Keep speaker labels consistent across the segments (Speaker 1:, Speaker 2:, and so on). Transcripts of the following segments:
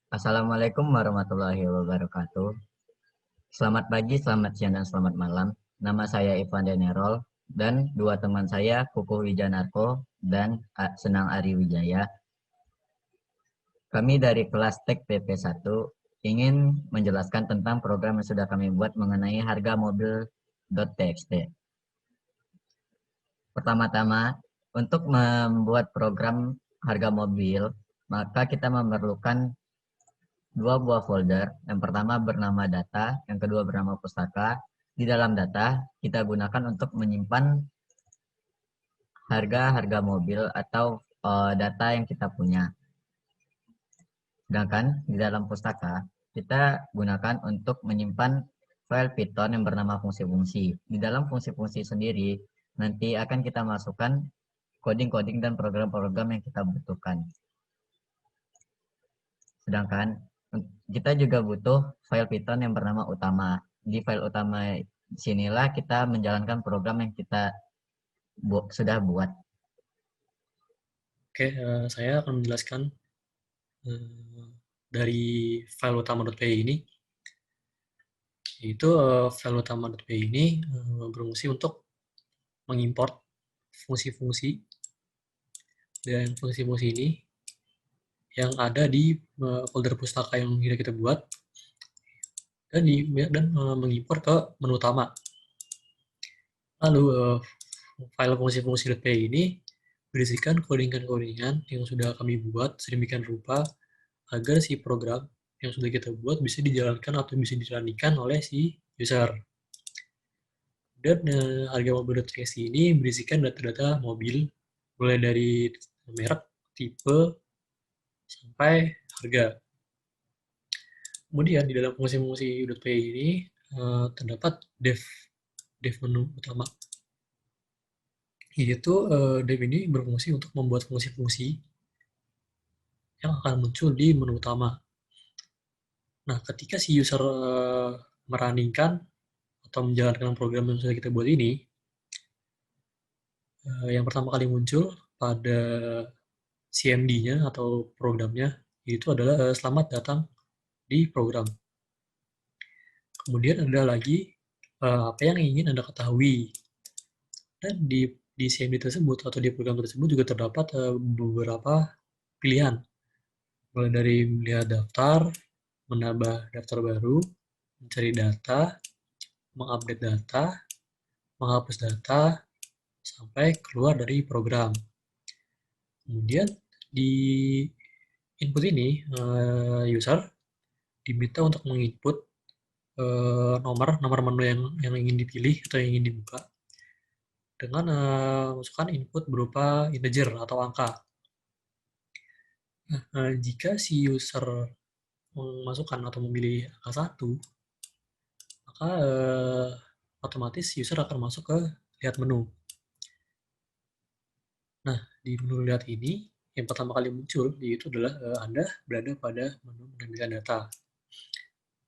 Speaker 1: Assalamualaikum warahmatullahi wabarakatuh. Selamat pagi, selamat siang, dan selamat malam. Nama saya Ivan Denerol dan dua teman saya, Kukuh Wijanarko dan Senang Ari Wijaya. Kami dari kelas Tek PP1 ingin menjelaskan tentang program yang sudah kami buat mengenai harga mobil.txt. Pertama-tama, untuk membuat program harga mobil, maka kita memerlukan dua buah folder. Yang pertama bernama data, yang kedua bernama pustaka. Di dalam data, kita gunakan untuk menyimpan harga-harga mobil atau data yang kita punya. Sedangkan di dalam pustaka, kita gunakan untuk menyimpan file Python yang bernama fungsi-fungsi. Di dalam fungsi-fungsi sendiri, nanti akan kita masukkan coding-coding dan program-program yang kita butuhkan. Sedangkan kita juga butuh file Python yang bernama utama. Di file utama sinilah kita menjalankan program yang kita sudah buat.
Speaker 2: Oke, saya akan menjelaskan dari file utama.py ini. Yaitu file utama.py ini berfungsi untuk mengimport fungsi-fungsi, dan fungsi-fungsi ini yang ada di folder pustaka yang sudah kita buat dan mengimport ke menu utama. Lalu file fungsi-fungsi.py ini berisikan codingan-codingan yang sudah kami buat sedemikian rupa agar si program yang sudah kita buat bisa dijalankan atau bisa diranikan oleh si user. Dan harga mobil.txt ini berisikan data-data mobil, mulai dari merek, tipe, sampai harga. Kemudian di dalam fungsi-fungsi .py ini terdapat dev menu utama. Yaitu dev ini berfungsi untuk membuat fungsi-fungsi yang akan muncul di menu utama. Nah, ketika si user meraningkan atau menjalankan program yang sudah kita buat ini, yang pertama kali muncul pada CMD-nya atau programnya itu adalah selamat datang di program. Kemudian ada lagi apa yang ingin Anda ketahui. Dan di CMD tersebut atau di program tersebut juga terdapat beberapa pilihan. Mulai dari melihat daftar, menambah daftar baru, mencari data, mengupdate data, menghapus data, sampai keluar dari program. Kemudian di input ini user diminta untuk menginput nomor menu yang ingin dipilih atau yang ingin dibuka dengan masukkan input berupa integer atau angka. Nah, jika si user memasukkan atau memilih angka 1, maka otomatis user akan masuk ke lihat menu. Nah, di menu lihat ini, yang pertama kali muncul yaitu adalah Anda berada pada menu menampilkan data.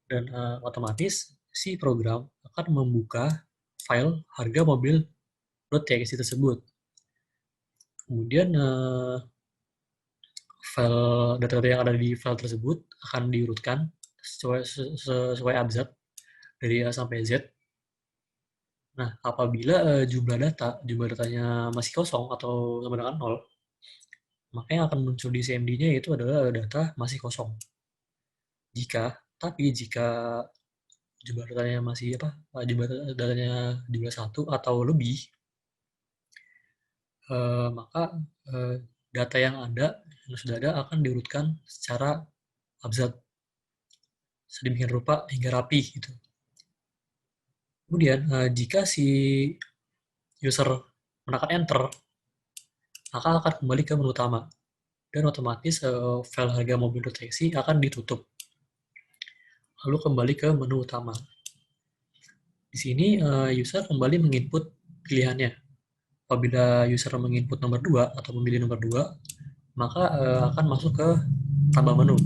Speaker 2: Dan otomatis si program akan membuka file harga mobil.txt tersebut. Kemudian file data-data yang ada di file tersebut akan diurutkan sesuai abjad dari A sampai Z. Nah, apabila jumlah datanya masih kosong atau sama dengan 0, maka yang akan muncul di CMD-nya itu adalah data masih kosong. Jika jumlah datanya masih jumlah datanya jumlah 1 atau lebih, maka data yang sudah ada akan diurutkan secara abjad sedemikian rupa hingga rapi gitu. Kemudian jika si user menekan enter, maka akan kembali ke menu utama dan otomatis file harga mobil.txt akan ditutup. Lalu kembali ke menu utama. Di sini user kembali menginput pilihannya. Apabila user menginput nomor 2 atau memilih nomor 2, maka akan masuk ke tambah menu.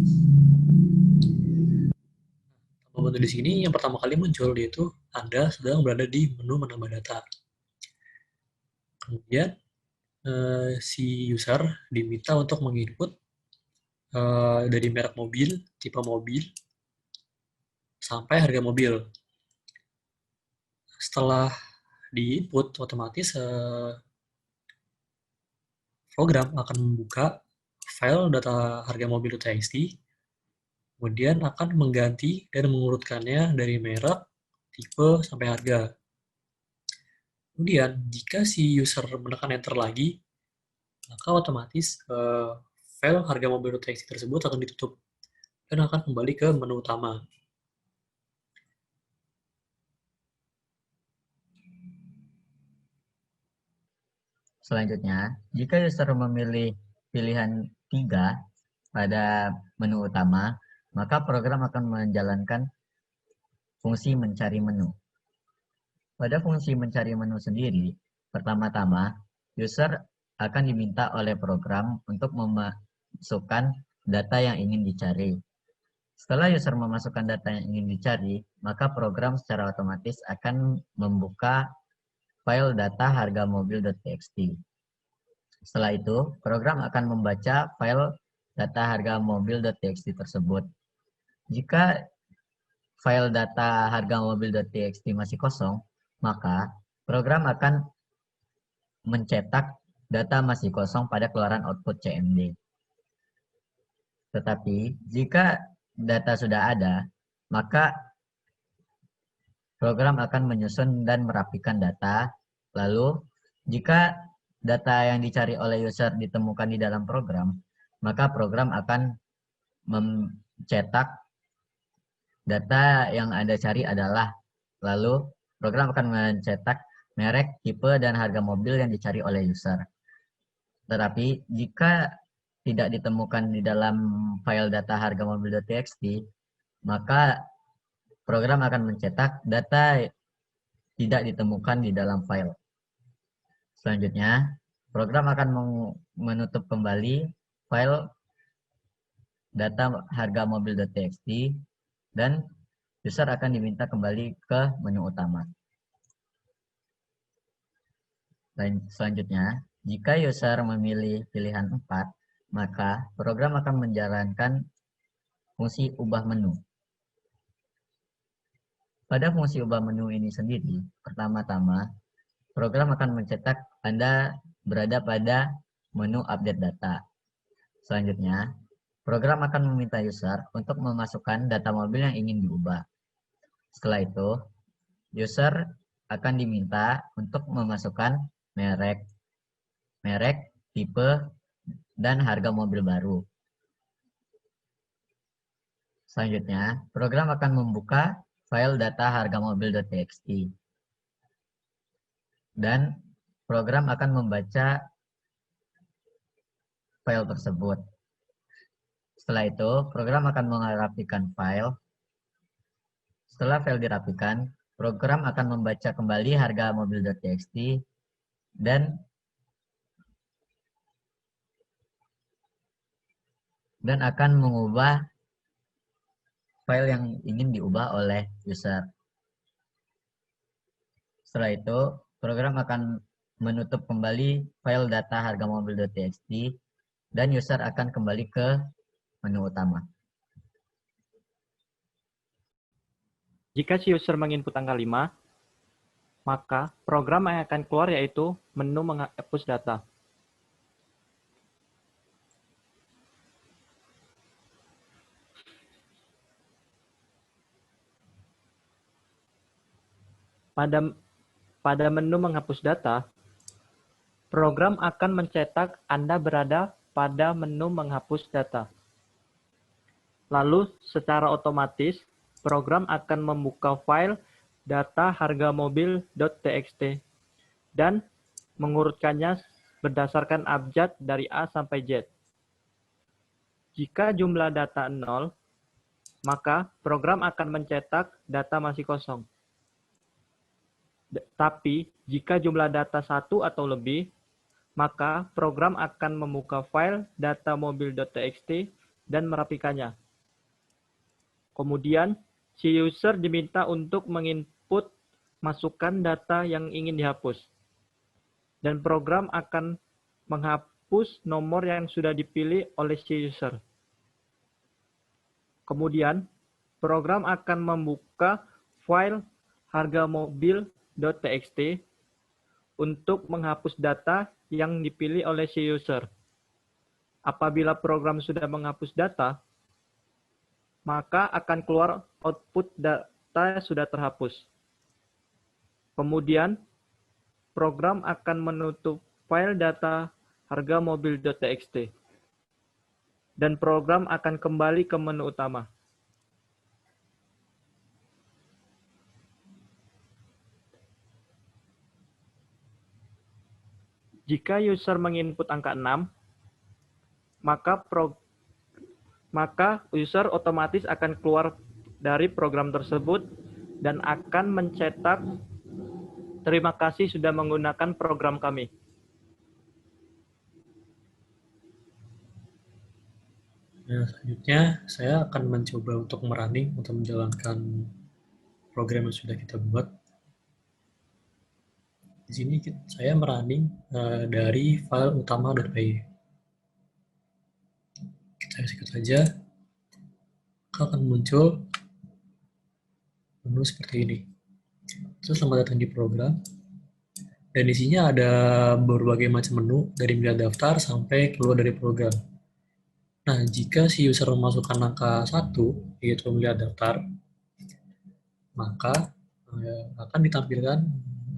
Speaker 2: Tambah menu di sini yang pertama kali muncul yaitu Anda sedang berada di menu menambah data. Kemudian si user diminta untuk menginput dari merek mobil, tipe mobil, sampai harga mobil. Setelah di-input, otomatis program akan membuka file data harga mobil.txt, kemudian akan mengganti dan mengurutkannya dari merek, tipe, sampai harga. Kemudian, jika si user menekan enter lagi, maka otomatis file harga mobil.txt tersebut akan ditutup dan akan kembali ke menu utama.
Speaker 1: Selanjutnya, jika user memilih pilihan 3 pada menu utama, maka program akan menjalankan fungsi mencari menu. Pada fungsi mencari menu sendiri, pertama-tama, user akan diminta oleh program untuk memasukkan data yang ingin dicari. Setelah user memasukkan data yang ingin dicari, maka program secara otomatis akan membuka file data harga mobil.txt. Setelah itu, program akan membaca file data harga mobil.txt tersebut. Jika file data harga mobil.txt masih kosong, maka program akan mencetak data masih kosong pada keluaran output CMD. Tetapi, jika data sudah ada, maka program akan menyusun dan merapikan data. Lalu, jika data yang dicari oleh user ditemukan di dalam program, maka program akan mencetak data yang Anda cari adalah, lalu program akan mencetak merek, tipe, dan harga mobil yang dicari oleh user. Tetapi jika tidak ditemukan di dalam file data harga mobil.txt, maka program akan mencetak data tidak ditemukan di dalam file. Selanjutnya, program akan menutup kembali file data harga mobil.txt dan user akan diminta kembali ke menu utama. Selanjutnya, jika user memilih pilihan 4, maka program akan menjalankan fungsi ubah menu. Pada fungsi ubah menu ini sendiri, pertama-tama, program akan mencetak Anda berada pada menu update data. Selanjutnya, program akan meminta user untuk memasukkan data mobil yang ingin diubah. Setelah itu, user akan diminta untuk memasukkan merek, tipe, dan harga mobil baru. Selanjutnya, program akan membuka file data harga mobil.txt. Dan program akan membaca file tersebut. Setelah itu, program akan merapikan file. Setelah file dirapikan, program akan membaca kembali harga mobil.txt dan akan mengubah file yang ingin diubah oleh user. Setelah itu, program akan menutup kembali file data harga mobil.txt dan user akan kembali ke menu utama.
Speaker 3: Jika si user menginput angka 5, maka program yang akan keluar yaitu menu menghapus data. Pada menu menghapus data, program akan mencetak Anda berada pada menu menghapus data. Lalu, secara otomatis, program akan membuka file data harga mobil.txt dan mengurutkannya berdasarkan abjad dari A sampai Z. Jika jumlah data 0, maka program akan mencetak data masih kosong. Tapi, jika jumlah data 1 atau lebih, maka program akan membuka file data mobil.txt dan merapikannya. Kemudian, si user diminta untuk menginput masukan data yang ingin dihapus. Dan program akan menghapus nomor yang sudah dipilih oleh si user. Kemudian, program akan membuka file hargamobil.txt untuk menghapus data yang dipilih oleh si user. Apabila program sudah menghapus data, maka akan keluar output data sudah terhapus. Kemudian, program akan menutup file data hargamobil.txt dan program akan kembali ke menu utama. Jika user menginput angka 6, maka user otomatis akan keluar dari program tersebut dan akan mencetak terima kasih sudah menggunakan program kami.
Speaker 2: Nah, selanjutnya saya akan mencoba untuk merunning atau menjalankan program yang sudah kita buat. Di sini saya merunning dari file utama.py. Kita execute saja, akan muncul menu seperti ini. Terus selamat datang di program. Dan di sini ada berbagai macam menu dari melihat daftar sampai keluar dari program. Nah, jika si user memasukkan angka 1, yaitu melihat daftar, maka akan ditampilkan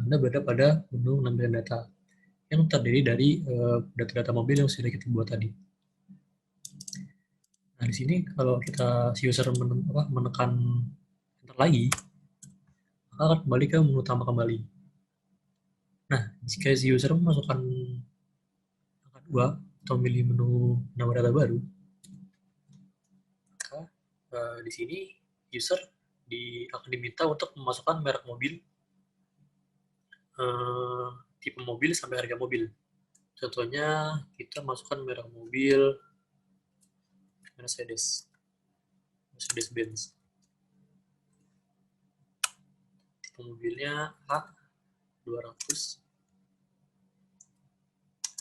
Speaker 2: Anda berada pada menu penampilan data yang terdiri dari data-data mobil yang sudah kita buat tadi. Nah, di sini kalau si user menekan enter lagi, maka akan kembali ke menu utama kembali. Nah, jika si user memasukkan angka 2 atau memilih menu nama data baru, maka di sini user akan diminta untuk memasukkan merek mobil, tipe mobil, sampai harga mobil. Contohnya kita masukkan merek mobil Mercedes-Benz. Tipe mobilnya A200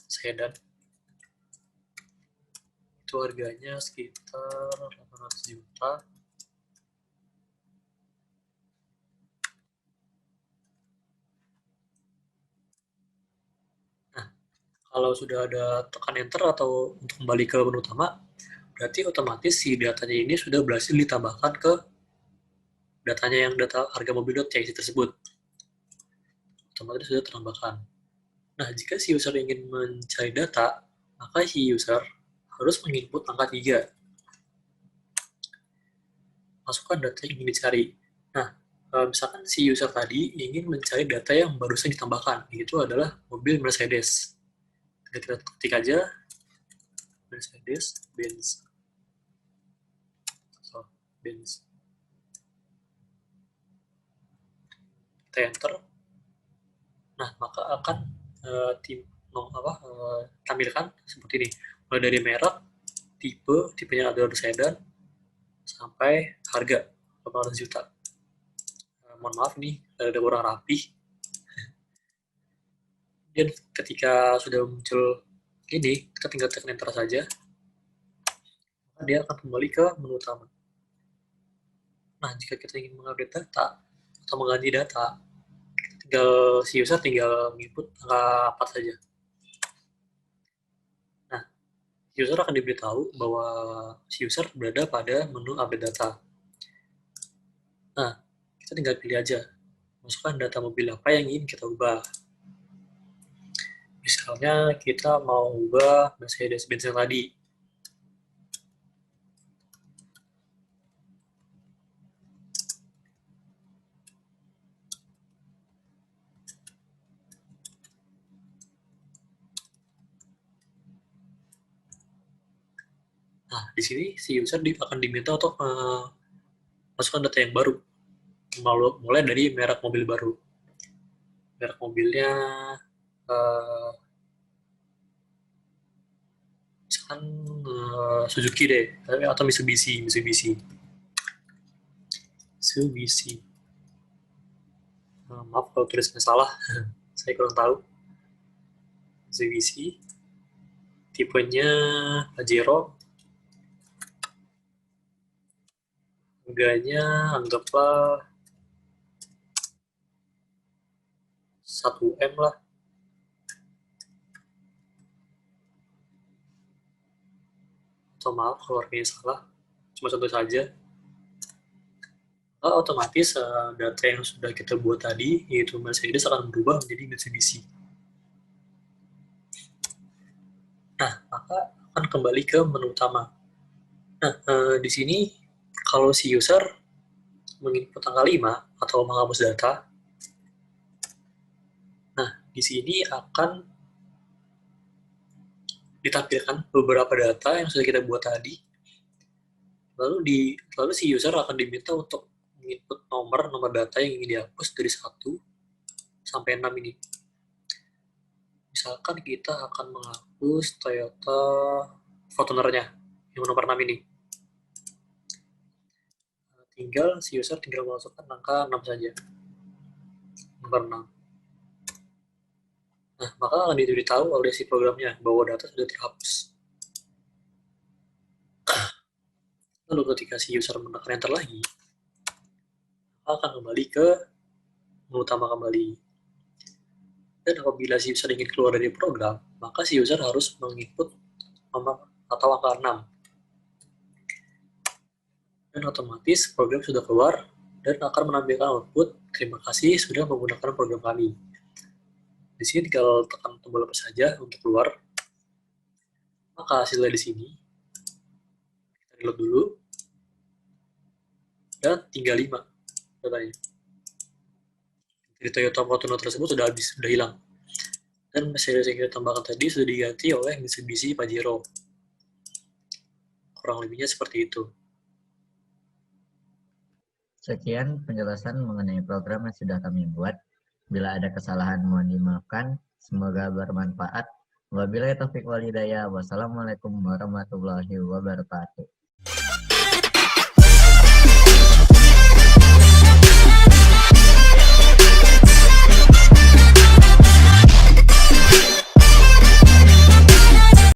Speaker 2: sedan. Itu harganya sekitar 800 juta. Kalau sudah ada tekan enter atau untuk kembali ke menu utama, berarti otomatis si datanya ini sudah berhasil ditambahkan ke datanya yang data harga mobil.txt tersebut. Otomatis sudah terambahkan. Nah, jika si user ingin mencari data, maka si user harus menginput angka 3. Masukkan data yang ingin dicari. Nah, misalkan si user tadi ingin mencari data yang barusan ditambahkan, yaitu adalah mobil Mercedes. Kita ketik aja Mercedes-Benz. Benz. Kita enter. Nah, maka akan tampilkan seperti ini. Mulai dari merek, tipenya adalah sedan, sampai harga 800 juta. Mohon maaf nih, ada kurang rapi. Dan ketika sudah muncul ini, kita tinggal tekan enter saja. Maka dia akan kembali ke menu utama. Nah, jika kita ingin mengupdate data atau mengganti data, si user tinggal menginput angka 4 saja. Nah, user akan diberitahu bahwa si user berada pada menu update data. Nah, kita tinggal pilih aja, masukkan data mobil apa yang ingin kita ubah. Misalnya kita mau ubah Mercedes-Benz yang tadi. Nah, di sini si user akan diminta untuk masukkan data yang baru. Mulai dari merek mobil baru. Merek mobilnya misalkan Suzuki deh, atau Mitsubishi. Maaf kalau tulisnya salah, saya kurang tahu. Mitsubishi, tipenya Pajero. Harganya anggaplah 1M lah. Atau maaf kalau harganya salah, cuma contoh saja. Otomatis data yang sudah kita buat tadi, yaitu Mercedes, akan berubah menjadi Mitsubishi. Nah, maka akan kembali ke menu utama. Nah, di sini kalau si user menginput angka 5 atau menghapus data, nah, di sini akan ditampilkan beberapa data yang sudah kita buat tadi. Lalu si user akan diminta untuk menginput nomor data yang ingin dihapus dari 1 sampai 6 ini. Misalkan kita akan menghapus Toyota Fortuner-nya yang nomor 6 ini. Si user tinggal memasukkan angka 6 saja. Nomor 6. Nah, maka akan diberitahu oleh si programnya bahwa data sudah terhapus. Lalu ketika si user menekan enter lagi, akan kembali ke menu utama kembali. Dan apabila si user ingin keluar dari program, maka si user harus menginput nomor atau angka 6. Dan otomatis program sudah keluar dan akan menampilkan output, terima kasih sudah menggunakan program kami. Di sini tinggal tekan tombol apa saja untuk keluar. Maka hasilnya di sini. Kita reload dulu. Dan tinggal 5 datanya. Dari Toyota Fortuner tersebut sudah habis, sudah hilang. Dan Mercedes yang kita tambahkan tadi sudah diganti oleh Mitsubishi Pajero. Kurang lebihnya seperti itu.
Speaker 1: Sekian penjelasan mengenai program yang sudah kami buat. Bila ada kesalahan mohon dimaafkan. Semoga bermanfaat. Wabillahi taufiq wal hidayah. Wassalamualaikum warahmatullahi wabarakatuh.